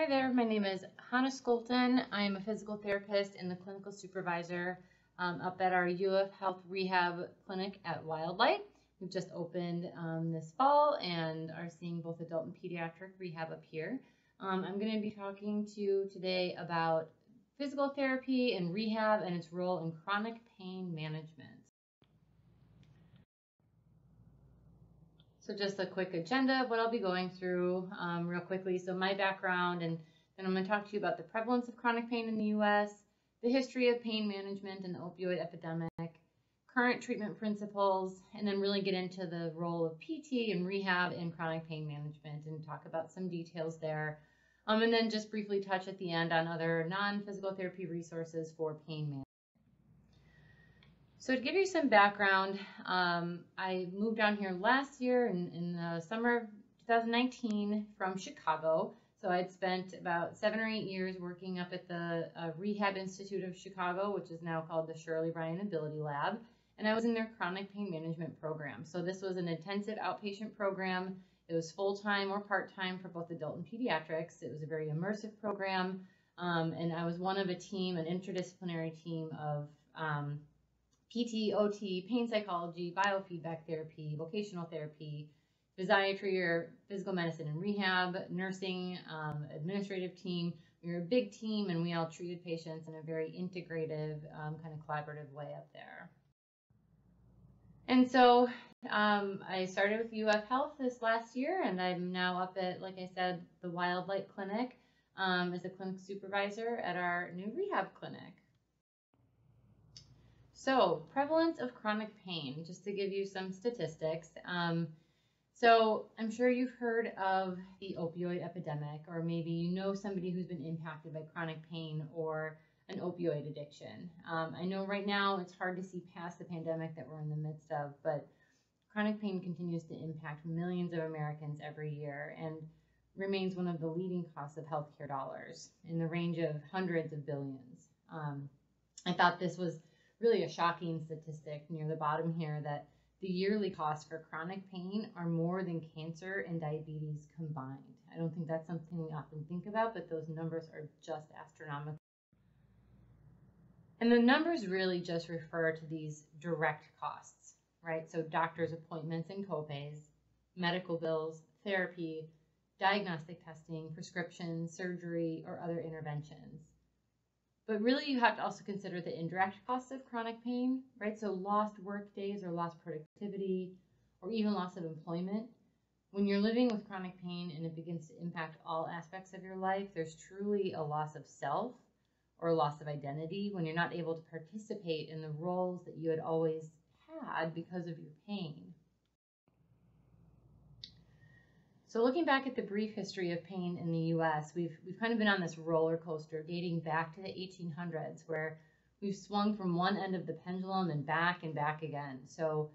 Hi there, my name is Hannah Scholten. I am a physical therapist and the clinical supervisor up at our UFHealth rehab clinic at Wildlight. We've just opened this fall and are seeing both adult and pediatric rehab up here. I'm going to be talking to you today about physical therapy and rehab and its role in chronic pain management. So just a quick agenda of what I'll be going through real quickly. So my background, and then I'm going to talk to you about the prevalence of chronic pain in the U.S., the history of pain management and the opioid epidemic, current treatment principles, and then really get into the role of PT and rehab in chronic pain management and talk about some details there. And then just briefly touch at the end on other non-physical therapy resources for pain management. So to give you some background, I moved down here last year in the summer of 2019 from Chicago. So I'd spent about 7 or 8 years working up at the Rehab Institute of Chicago, which is now called the Shirley Ryan Ability Lab. And I was in their chronic pain management program. So this was an intensive outpatient program. It was full-time or part-time for both adult and pediatrics. It was a very immersive program. And I was one of a team, an interdisciplinary team of PT, OT, pain psychology, biofeedback therapy, vocational therapy, physiatry or physical medicine and rehab, nursing, administrative team. We were a big team and we all treated patients in a very integrative, kind of collaborative way up there. And so I started with UFHealth this last year, and I'm now up at, like I said, the Wildlight Clinic as a clinic supervisor at our new rehab clinic. So, prevalence of chronic pain, just to give you some statistics. So I'm sure you've heard of the opioid epidemic, or maybe you know somebody who's been impacted by chronic pain or an opioid addiction. I know right now it's hard to see past the pandemic that we're in the midst of, but chronic pain continues to impact millions of Americans every year and remains one of the leading costs of healthcare dollars in the range of hundreds of billions. I thought this was really a shocking statistic near the bottom here, that the yearly costs for chronic pain are more than cancer and diabetes combined. I don't think that's something we often think about, but those numbers are just astronomical. And the numbers really just refer to these direct costs, right? So doctor's appointments and copays, medical bills, therapy, diagnostic testing, prescriptions, surgery, or other interventions. But really, you have to also consider the indirect costs of chronic pain, right? So lost work days or lost productivity or even loss of employment. When you're living with chronic pain and it begins to impact all aspects of your life, there's truly a loss of self or a loss of identity when you're not able to participate in the roles that you had always had because of your pain. So looking back at the brief history of pain in the U.S., we've kind of been on this roller coaster dating back to the 1800s, where we've swung from one end of the pendulum and back again. So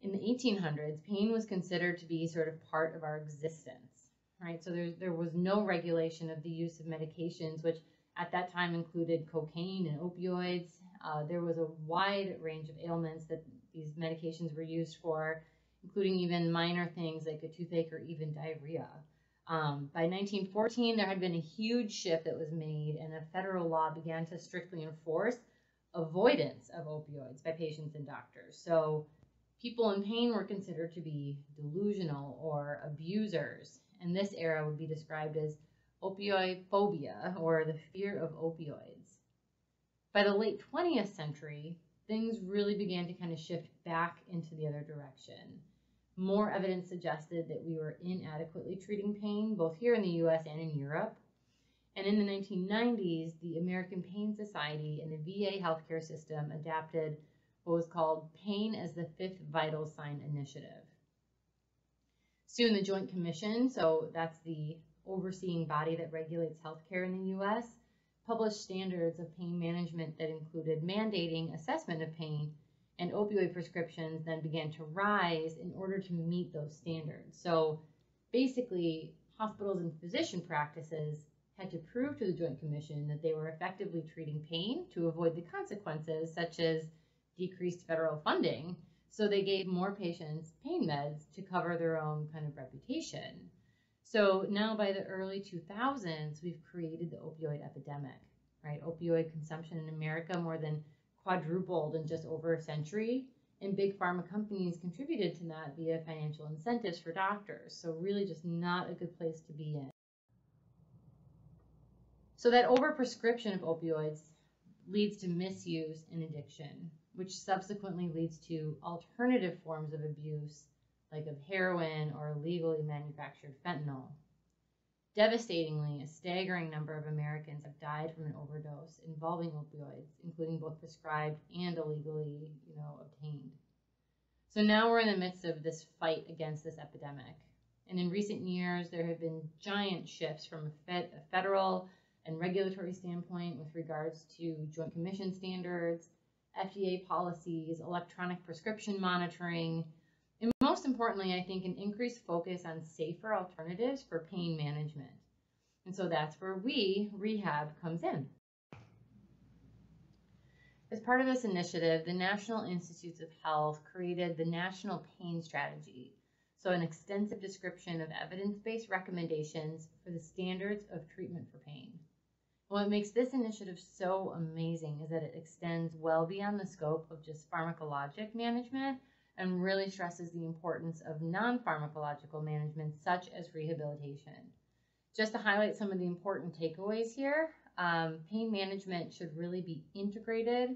in the 1800s, pain was considered to be sort of part of our existence, right? So there was no regulation of the use of medications, which at that time included cocaine and opioids. There was a wide range of ailments that these medications were used for, including even minor things like a toothache or even diarrhea. By 1914, there had been a huge shift that was made, and a federal law began to strictly enforce avoidance of opioids by patients and doctors. So people in pain were considered to be delusional or abusers, and this era would be described as opioid phobia, or the fear of opioids. By the late 20th century, things really began to kind of shift back into the other direction. More evidence suggested that we were inadequately treating pain, both here in the US and in Europe. And in the 1990s, the American Pain Society and the VA healthcare system adapted what was called Pain as the Fifth Vital Sign Initiative. Soon the Joint Commission, so that's the overseeing body that regulates healthcare in the US, published standards of pain management that included mandating assessment of pain, and opioid prescriptions then began to rise in order to meet those standards. So basically, hospitals and physician practices had to prove to the Joint Commission that they were effectively treating pain to avoid the consequences, such as decreased federal funding. So they gave more patients pain meds to cover their own kind of reputation. So now by the early 2000s, we've created the opioid epidemic, right? Opioid consumption in America more than quadrupled in just over a century. And big pharma companies contributed to that via financial incentives for doctors. So really just not a good place to be in. So that overprescription of opioids leads to misuse and addiction, which subsequently leads to alternative forms of abuse, like of heroin or illegally manufactured fentanyl. Devastatingly, a staggering number of Americans have died from an overdose involving opioids, including both prescribed and illegally, obtained. So now we're in the midst of this fight against this epidemic. And in recent years, there have been giant shifts from a federal and regulatory standpoint with regards to Joint Commission standards, FDA policies, electronic prescription monitoring, and most importantly, I think an increased focus on safer alternatives for pain management. And so that's where rehab comes in. As part of this initiative, the National Institutes of Health created the National Pain Strategy, so an extensive description of evidence-based recommendations for the standards of treatment for pain. What makes this initiative so amazing is that it extends well beyond the scope of just pharmacologic management and really stresses the importance of non-pharmacological management such as rehabilitation. Just to highlight some of the important takeaways here, pain management should really be integrated,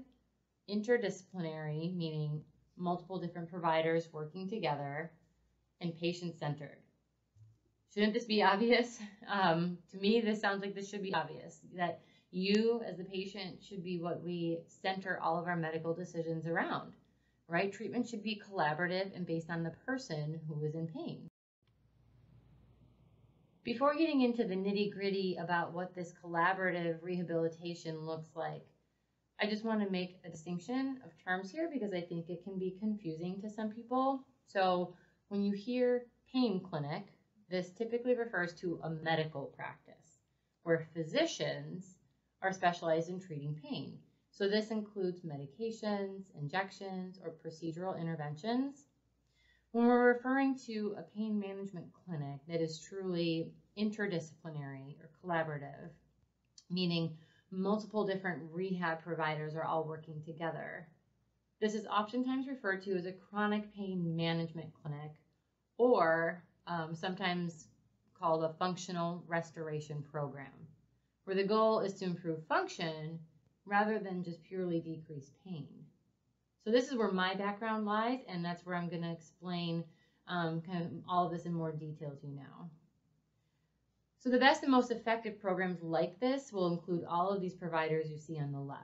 interdisciplinary, meaning multiple different providers working together, and patient-centered. Shouldn't this be obvious? To me, this sounds like this should be obvious, that you as the patient should be what we center all of our medical decisions around, right? Treatment should be collaborative and based on the person who is in pain. Before getting into the nitty-gritty about what this collaborative rehabilitation looks like, I just want to make a distinction of terms here because I think it can be confusing to some people. So when you hear pain clinic, this typically refers to a medical practice where physicians are specialized in treating pain. So this includes medications, injections, or procedural interventions. When we're referring to a pain management clinic that is truly interdisciplinary or collaborative, meaning multiple different rehab providers are all working together, this is oftentimes referred to as a chronic pain management clinic, or sometimes called a functional restoration program, where the goal is to improve function rather than just purely decrease pain. So this is where my background lies, and that's where I'm going to explain kind of all of this in more detail to you now. So the best and most effective programs like this will include all of these providers you see on the left.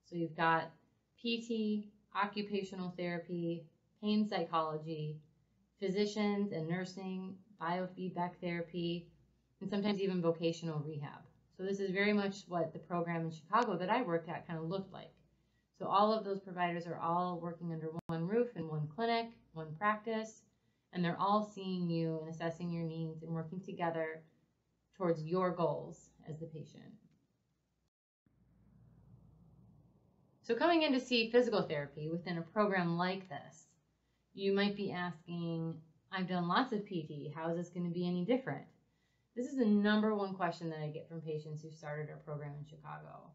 So you've got PT, occupational therapy, pain psychology, physicians and nursing, biofeedback therapy, and sometimes even vocational rehab. So this is very much what the program in Chicago that I worked at kind of looked like. So all of those providers are all working under one roof in one clinic, one practice, and they're all seeing you and assessing your needs and working together towards your goals as the patient. So coming in to see physical therapy within a program like this, you might be asking, I've done lots of PT, how is this going to be any different? This is the number one question that I get from patients who started our program in Chicago.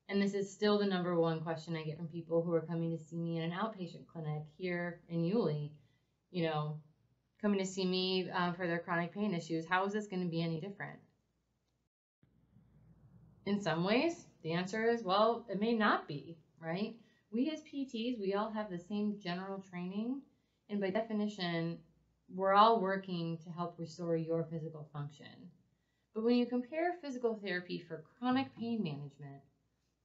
And this is still the number one question I get from people who are coming to see me in an outpatient clinic here in Yulee, coming to see me for their chronic pain issues. How is this going to be any different? In some ways, the answer is, well, it may not be, right? We as PTs, we all have the same general training, and by definition, we're all working to help restore your physical function. But when you compare physical therapy for chronic pain management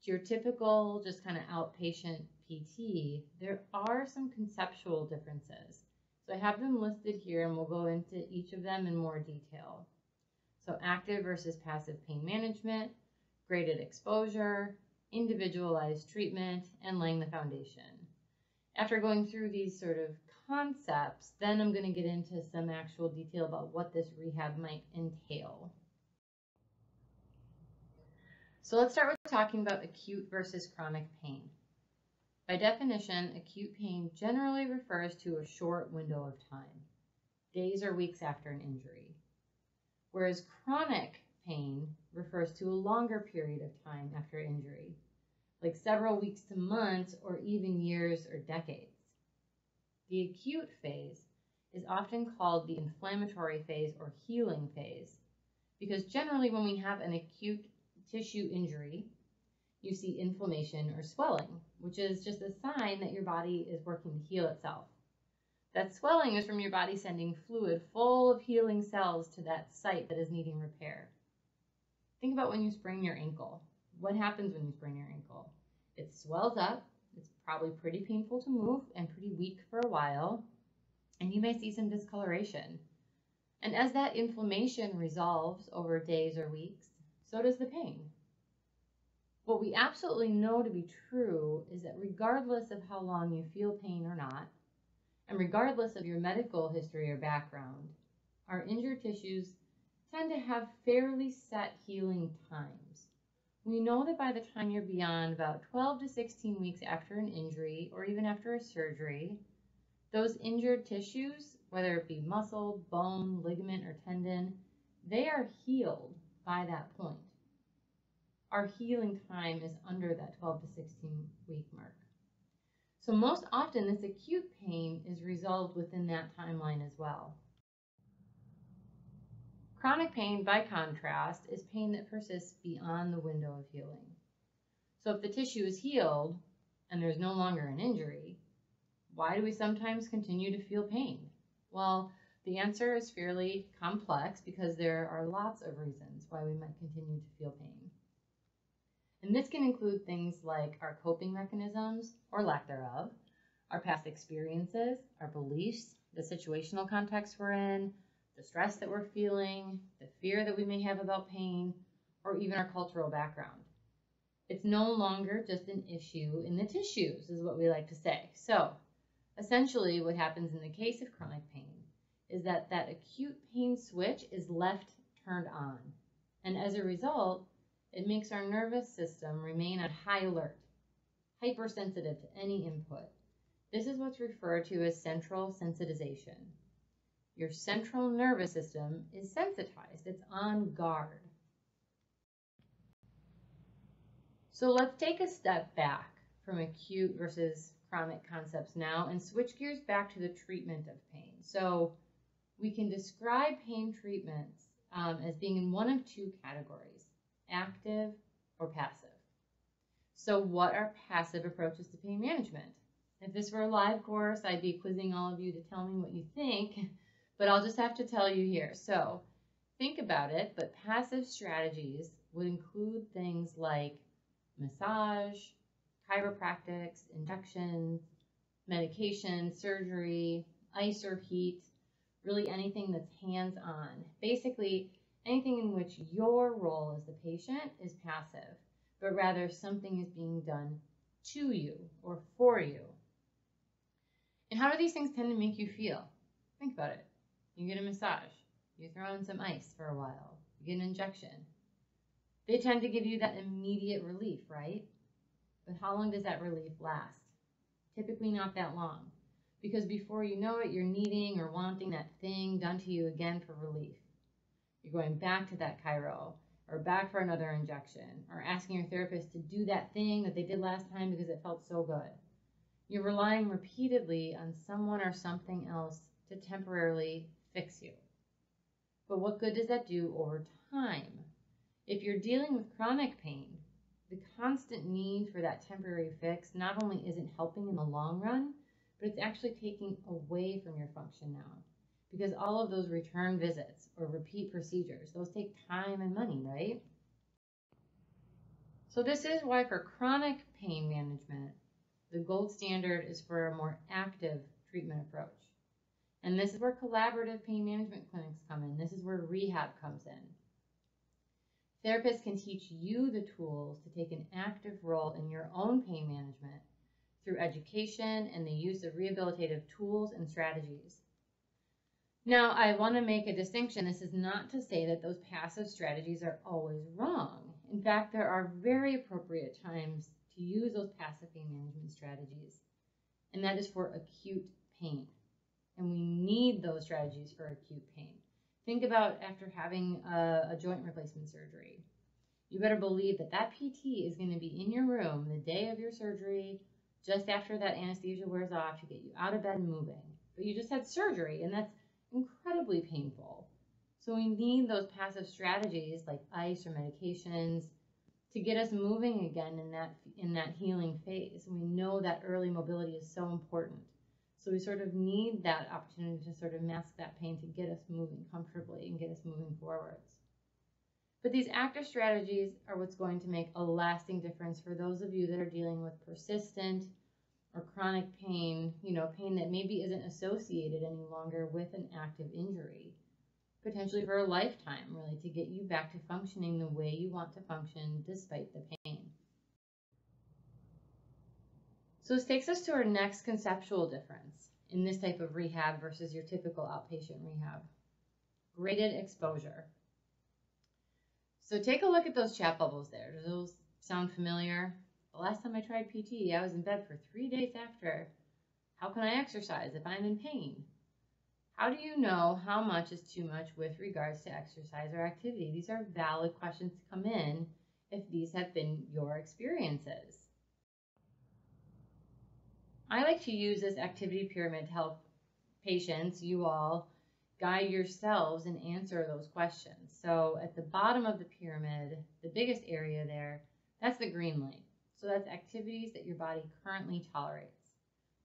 to your typical just kind of outpatient PT, there are some conceptual differences. So I have them listed here, and we'll go into each of them in more detail. So active versus passive pain management, graded exposure, individualized treatment, and laying the foundation. After going through these sort of concepts, then I'm going to get into some actual detail about what this rehab might entail. So let's start with talking about acute versus chronic pain. By definition, acute pain generally refers to a short window of time, days or weeks after an injury. whereas chronic pain refers to a longer period of time after injury, like several weeks to months or even years or decades. The acute phase is often called the inflammatory phase or healing phase, because generally when we have an acute tissue injury, you see inflammation or swelling, which is just a sign that your body is working to heal itself. That swelling is from your body sending fluid full of healing cells to that site that is needing repair. Think about when you sprain your ankle. What happens when you sprain your ankle? It swells up, it's probably pretty painful to move and pretty weak for a while, and you may see some discoloration. And as that inflammation resolves over days or weeks, so does the pain. What we absolutely know to be true is that regardless of how long you feel pain or not, and regardless of your medical history or background, our injured tissues tend to have fairly set healing times. We know that by the time you're beyond about 12 to 16 weeks after an injury or even after a surgery, those injured tissues, whether it be muscle, bone, ligament, or tendon, they are healed by that point. Our healing time is under that 12 to 16 week mark. So most often this acute pain is resolved within that timeline as well. Chronic pain, by contrast, is pain that persists beyond the window of healing. So if the tissue is healed and there's no longer an injury, why do we sometimes continue to feel pain? Well, the answer is fairly complex because there are lots of reasons why we might continue to feel pain. And this can include things like our coping mechanisms, or lack thereof, our past experiences, our beliefs, the situational context we're in, the stress that we're feeling, the fear that we may have about pain, or even our cultural background. It's no longer just an issue in the tissues, is what we like to say. So, essentially what happens in the case of chronic pain is that that acute pain switch is left turned on. And as a result, it makes our nervous system remain on high alert, hypersensitive to any input. This is what's referred to as central sensitization. Your central nervous system is sensitized, it's on guard. So let's take a step back from acute versus chronic concepts now and switch gears back to the treatment of pain. So we can describe pain treatments as being in one of two categories: active or passive. So what are passive approaches to pain management? If this were a live course, I'd be quizzing all of you to tell me what you think, but I'll just have to tell you here. So think about it, but passive strategies would include things like massage, chiropractics, injections, medication, surgery, ice or heat, really anything that's hands-on. Basically, anything in which your role as the patient is passive, but rather something is being done to you or for you. And how do these things tend to make you feel? Think about it. You get a massage, you throw in some ice for a while, you get an injection. They tend to give you that immediate relief, right? But how long does that relief last? Typically not that long, because before you know it, you're needing or wanting that thing done to you again for relief. You're going back to that chiro, or back for another injection, or asking your therapist to do that thing that they did last time because it felt so good. You're relying repeatedly on someone or something else to temporarily fix you. But what good does that do over time? If you're dealing with chronic pain, the constant need for that temporary fix not only isn't helping in the long run, but it's actually taking away from your function now. Because all of those return visits or repeat procedures, those take time and money, right? So this is why for chronic pain management, the gold standard is for a more active treatment approach. And this is where collaborative pain management clinics come in. This is where rehab comes in. Therapists can teach you the tools to take an active role in your own pain management through education and the use of rehabilitative tools and strategies. Now, I want to make a distinction. This is not to say that those passive strategies are always wrong. In fact, there are very appropriate times to use those passive pain management strategies, and that is for acute pain. And we need those strategies for acute pain Think about after having a joint replacement surgery. You better believe that that PT is going to be in your room the day of your surgery, just after that anesthesia wears off, to get you out of bed and moving. But you just had surgery, and that's incredibly painful. So we need those passive strategies like ice or medications to get us moving again in that healing phase. And we know that early mobility is so important. So we sort of need that opportunity to sort of mask that pain to get us moving comfortably and get us moving forwards. But these active strategies are what's going to make a lasting difference for those of you that are dealing with persistent or chronic pain, pain that maybe isn't associated any longer with an active injury, potentially for a lifetime, really, to get you back to functioning the way you want to function despite the pain. So this takes us to our next conceptual difference in this type of rehab versus your typical outpatient rehab: graded exposure. So take a look at those chat bubbles there. Does those sound familiar? The last time I tried PT, I was in bed for 3 days after. How can I exercise if I'm in pain? How do you know how much is too much with regards to exercise or activity? These are valid questions to come in if these have been your experiences. I like to use this activity pyramid to help patients, you all, guide yourselves and answer those questions. So at the bottom of the pyramid, the biggest area there, that's the green light. So that's activities that your body currently tolerates.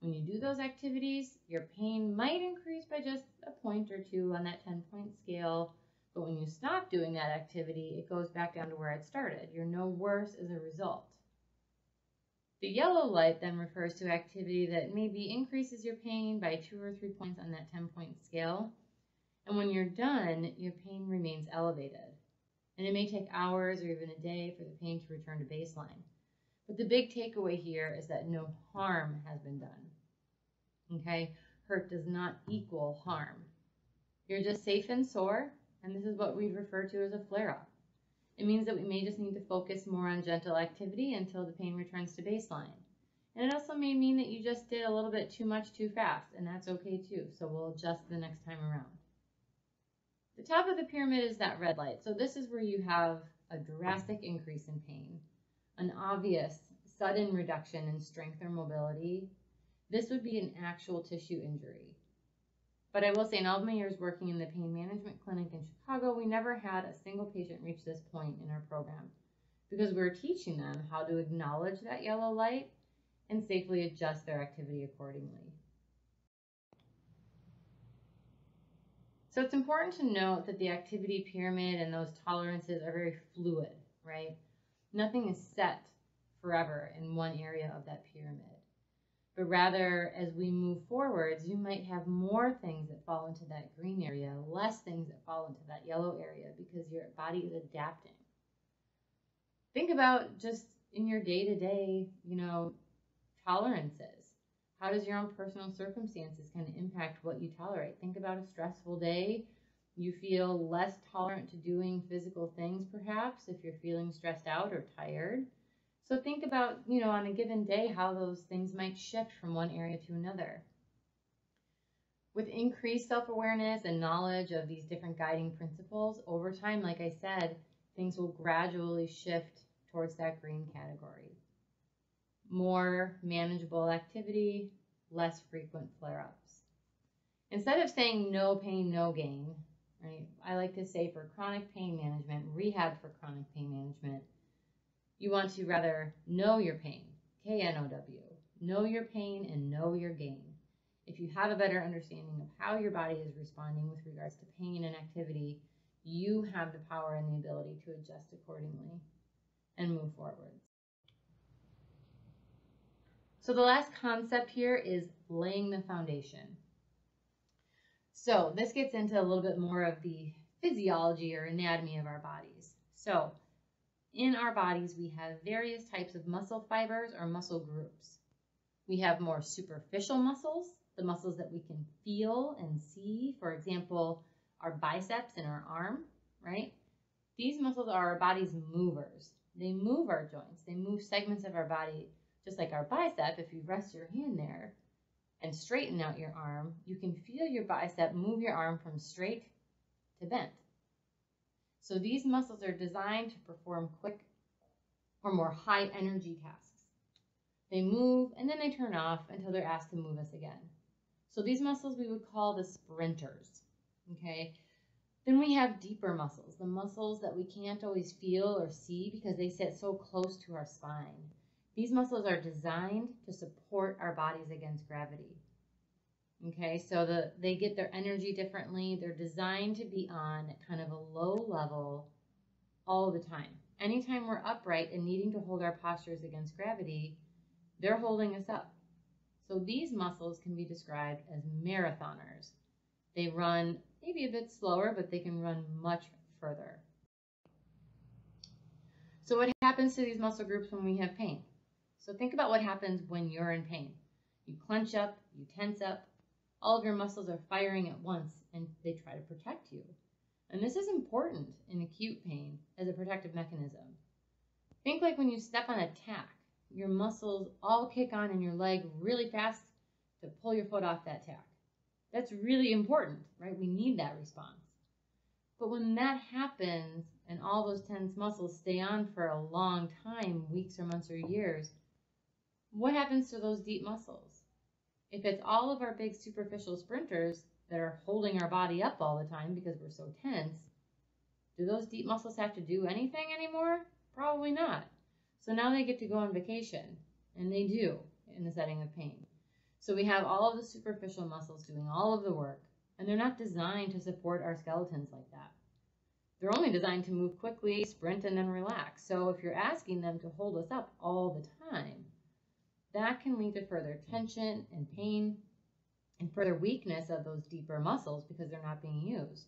When you do those activities, your pain might increase by just a point or two on that 10-point scale. But when you stop doing that activity, it goes back down to where it started. You're no worse as a result. The yellow light then refers to activity that maybe increases your pain by 2 or 3 points on that 10-point scale. And when you're done, your pain remains elevated. And it may take hours or even a day for the pain to return to baseline. But the big takeaway here is that no harm has been done. Okay? Hurt does not equal harm. You're just safe and sore, and this is what we refer to as a flare-up. It means that we may just need to focus more on gentle activity until the pain returns to baseline. And it also may mean that you just did a little bit too much too fast, and that's okay too, so we'll adjust the next time around. The top of the pyramid is that red light. So this is where you have a drastic increase in pain, an obvious sudden reduction in strength or mobility. This would be an actual tissue injury. But I will say, in all of my years working in the pain management clinic in Chicago, we never had a single patient reach this point in our program because we were teaching them how to acknowledge that yellow light and safely adjust their activity accordingly. So it's important to note that the activity pyramid and those tolerances are very fluid, right? Nothing is set forever in one area of that pyramid. But rather, as we move forwards, you might have more things that fall into that green area, less things that fall into that yellow area because your body is adapting. Think about just in your day-to-day, tolerances. How does your own personal circumstances kind of impact what you tolerate? Think about a stressful day. You feel less tolerant to doing physical things, perhaps, if you're feeling stressed out or tired. So think about, on a given day, how those things might shift from one area to another. With increased self-awareness and knowledge of these different guiding principles, over time, like I said, things will gradually shift towards that green category. More manageable activity, less frequent flare-ups. Instead of saying no pain, no gain, right? I like to say for chronic pain management, rehab for chronic pain management, you want to rather know your pain, K-N-O-W, know your pain and know your gain. If you have a better understanding of how your body is responding with regards to pain and activity, you have the power and the ability to adjust accordingly and move forward. So the last concept here is laying the foundation. So this gets into a little bit more of the physiology or anatomy of our bodies. So in our bodies, we have various types of muscle fibers or muscle groups. We have more superficial muscles, the muscles that we can feel and see. For example, our biceps and our arm, right? These muscles are our body's movers. They move our joints. They move segments of our body, just like our bicep. If you rest your hand there and straighten out your arm, you can feel your bicep move your arm from straight to bend. So these muscles are designed to perform quick or more high energy tasks. They move and then they turn off until they're asked to move us again. So these muscles we would call the sprinters, okay? Then we have deeper muscles, the muscles that we can't always feel or see because they sit so close to our spine. These muscles are designed to support our bodies against gravity. Okay, so they get their energy differently. They're designed to be on kind of a low level all the time. Anytime we're upright and needing to hold our postures against gravity, they're holding us up. So these muscles can be described as marathoners. They run maybe a bit slower, but they can run much further. So what happens to these muscle groups when we have pain? So think about what happens when you're in pain. You clench up, you tense up, all of your muscles are firing at once and they try to protect you. And this is important in acute pain as a protective mechanism. Think like when you step on a tack, your muscles all kick on in your leg really fast to pull your foot off that tack. That's really important, right? We need that response. But when that happens and all those tense muscles stay on for a long time, weeks or months or years, what happens to those deep muscles? If it's all of our big superficial sprinters that are holding our body up all the time because we're so tense, do those deep muscles have to do anything anymore? Probably not. So now they get to go on vacation, and they do in the setting of pain. So we have all of the superficial muscles doing all of the work, and they're not designed to support our skeletons like that. They're only designed to move quickly, sprint, and then relax. So if you're asking them to hold us up all the time, that can lead to further tension and pain and further weakness of those deeper muscles because they're not being used.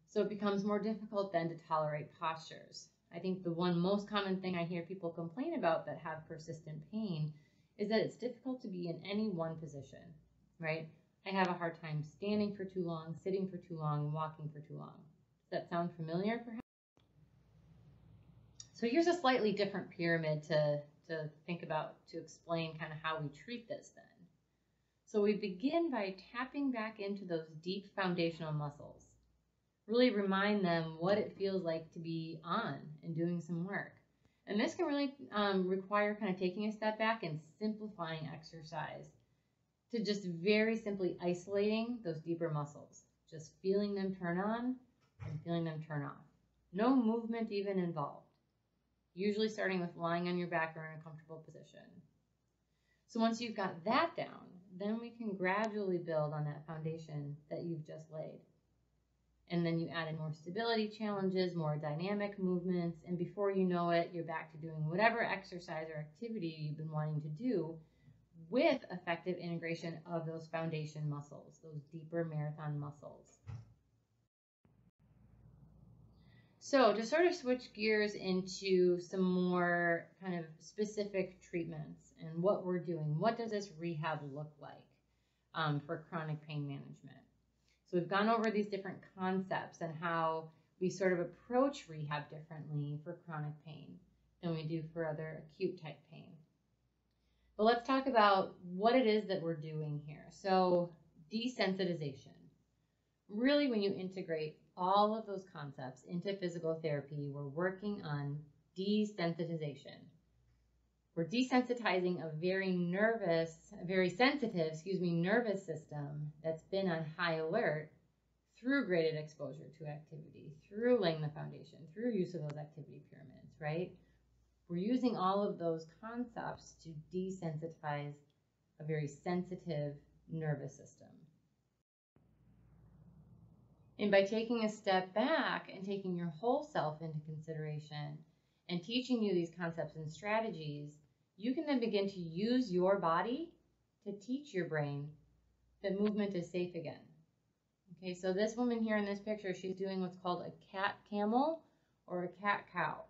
So it becomes more difficult then to tolerate postures. I think the one most common thing I hear people complain about that have persistent pain is that it's difficult to be in any one position, right? I have a hard time standing for too long, sitting for too long, walking for too long. Does that sound familiar perhaps? So here's a slightly different pyramid to think about to explain kind of how we treat this then. So we begin by tapping back into those deep foundational muscles. Really remind them what it feels like to be on and doing some work. And this can really require kind of taking a step back and simplifying exercise to just very simply isolating those deeper muscles, just feeling them turn on and feeling them turn off. No movement even involved. Usually starting with lying on your back or in a comfortable position. So once you've got that down, then we can gradually build on that foundation that you've just laid. And then you add in more stability challenges, more dynamic movements, and before you know it, you're back to doing whatever exercise or activity you've been wanting to do with effective integration of those foundation muscles, those deeper marathon muscles. So to sort of switch gears into some more kind of specific treatments and what we're doing, what does this rehab look like for chronic pain management? So we've gone over these different concepts and how we sort of approach rehab differently for chronic pain than we do for other acute type pain. But let's talk about what it is that we're doing here. So desensitization. Really, when you integrate all of those concepts into physical therapy, we're working on desensitization. We're desensitizing a very sensitive nervous system that's been on high alert through graded exposure to activity, through laying the foundation, through use of those activity pyramids, right? We're using all of those concepts to desensitize a very sensitive nervous system. And by taking a step back and taking your whole self into consideration and teaching you these concepts and strategies, you can then begin to use your body to teach your brain that movement is safe again. Okay, so this woman here in this picture, she's doing what's called a cat camel or a cat cow.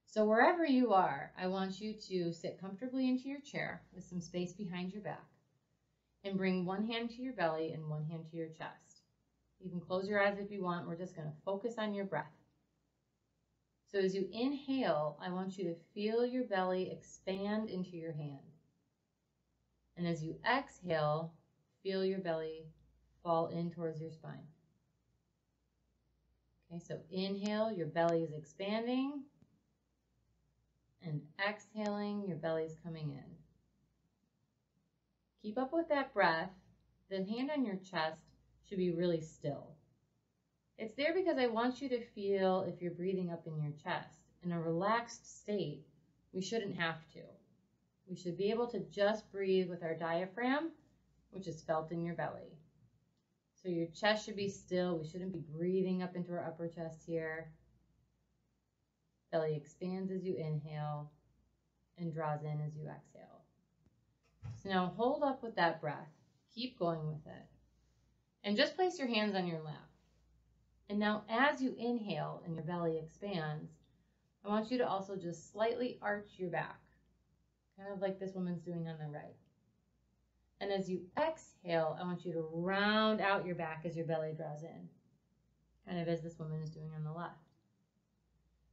So wherever you are, I want you to sit comfortably into your chair with some space behind your back and bring one hand to your belly and one hand to your chest. You can close your eyes if you want. We're just going to focus on your breath. So as you inhale, I want you to feel your belly expand into your hand. And as you exhale, feel your belly fall in towards your spine. Okay, so inhale, your belly is expanding, and exhaling, your belly is coming in. Keep up with that breath. The hand on your chest should be really still. It's there because I want you to feel if you're breathing up in your chest. In a relaxed state, we shouldn't have to. We should be able to just breathe with our diaphragm, which is felt in your belly. So your chest should be still. We shouldn't be breathing up into our upper chest here. Belly expands as you inhale and draws in as you exhale. So now hold up with that breath. Keep going with it. And just place your hands on your lap. And now as you inhale and your belly expands, I want you to also just slightly arch your back, kind of like this woman's doing on the right. And as you exhale, I want you to round out your back as your belly draws in, kind of as this woman is doing on the left.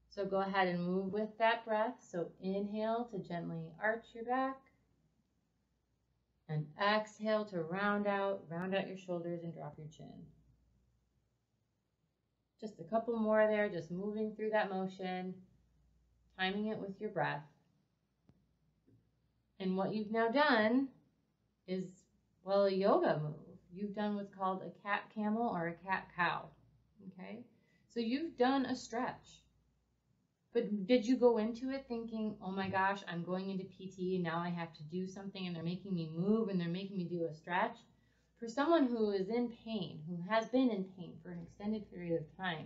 So go ahead and move with that breath. So inhale to gently arch your back. And exhale to round out your shoulders and drop your chin. Just a couple more there, just moving through that motion, timing it with your breath. And what you've now done is, well, a yoga move. You've done what's called a cat camel or a cat cow, okay? So you've done a stretch. But did you go into it thinking, oh my gosh, I'm going into PT and now I have to do something and they're making me move and they're making me do a stretch? For someone who is in pain, who has been in pain for an extended period of time,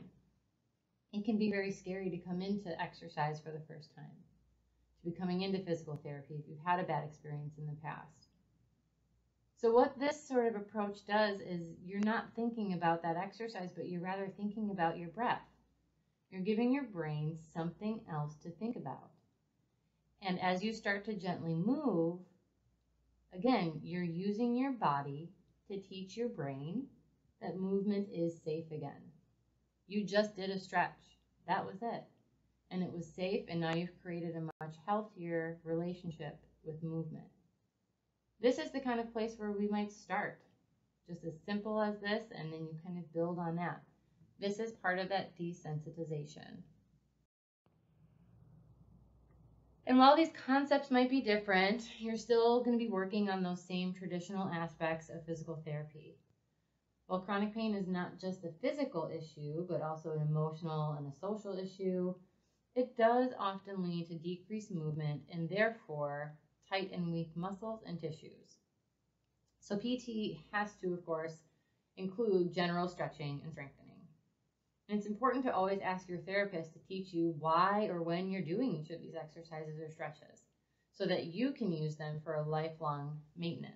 it can be very scary to come into exercise for the first time, to be coming into physical therapy if you've had a bad experience in the past. So what this sort of approach does is you're not thinking about that exercise, but you're rather thinking about your breath. You're giving your brain something else to think about. And as you start to gently move, again, you're using your body to teach your brain that movement is safe again. You just did a stretch. That was it. And it was safe, and now you've created a much healthier relationship with movement. This is the kind of place where we might start. Just as simple as this, and then you kind of build on that. This is part of that desensitization. And while these concepts might be different, you're still going to be working on those same traditional aspects of physical therapy. While chronic pain is not just a physical issue, but also an emotional and a social issue, it does often lead to decreased movement and therefore tight and weak muscles and tissues. So PT has to, of course, include general stretching and strengthening. And it's important to always ask your therapist to teach you why or when you're doing each of these exercises or stretches so that you can use them for a lifelong maintenance.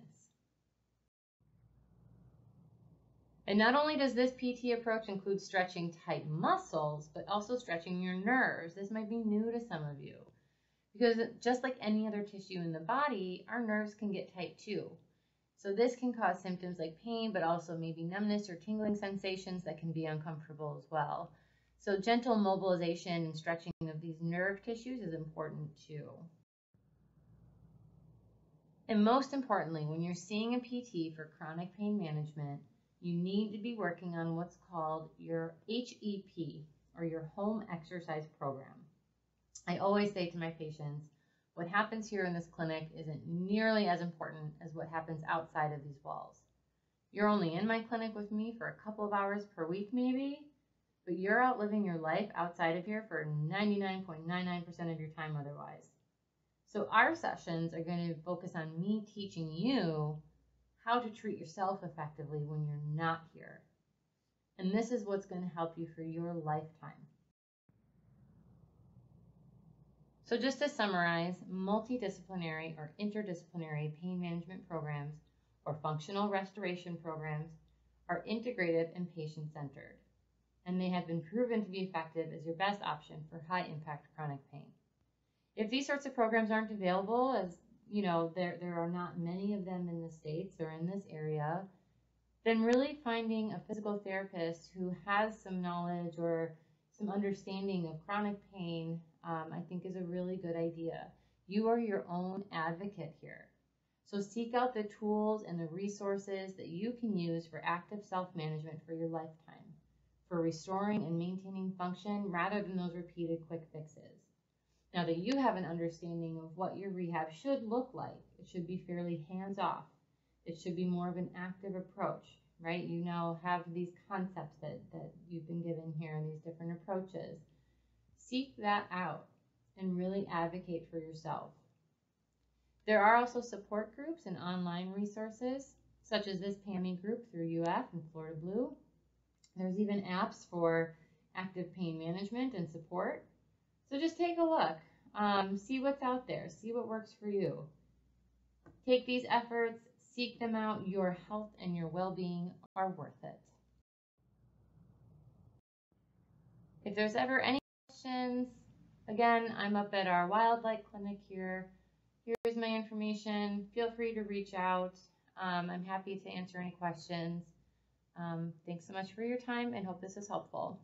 And not only does this PT approach include stretching tight muscles, but also stretching your nerves. This might be new to some of you because just like any other tissue in the body, our nerves can get tight too. So this can cause symptoms like pain, but also maybe numbness or tingling sensations that can be uncomfortable as well. So gentle mobilization and stretching of these nerve tissues is important too. And most importantly, when you're seeing a PT for chronic pain management, you need to be working on what's called your HEP, or your home exercise program. I always say to my patients, what happens here in this clinic isn't nearly as important as what happens outside of these walls. You're only in my clinic with me for a couple of hours per week maybe, but you're out living your life outside of here for 99.99% of your time otherwise. So our sessions are going to focus on me teaching you how to treat yourself effectively when you're not here. And this is what's going to help you for your lifetime. So just to summarize, multidisciplinary or interdisciplinary pain management programs or functional restoration programs are integrative and patient-centered, and they have been proven to be effective as your best option for high-impact chronic pain. If these sorts of programs aren't available, as you know, there are not many of them in the States or in this area, then really finding a physical therapist who has some knowledge or some understanding of chronic pain, I think is a really good idea. You are your own advocate here. So seek out the tools and the resources that you can use for active self-management for your lifetime. for restoring and maintaining function rather than those repeated quick fixes. Now that you have an understanding of what your rehab should look like, it should be fairly hands-off. It should be more of an active approach, right? You now have these concepts that you've been given here and these different approaches. Seek that out and really advocate for yourself. There are also support groups and online resources, such as this PAMI group through UF and Florida Blue. There's even apps for active pain management and support. So just take a look, see what's out there, see what works for you. Take these efforts, seek them out. Your health and your well-being are worth it. If there's ever any questions, again, I'm up at our Wildlight clinic here. Here's my information. Feel free to reach out. I'm happy to answer any questions. Thanks so much for your time and hope this is helpful.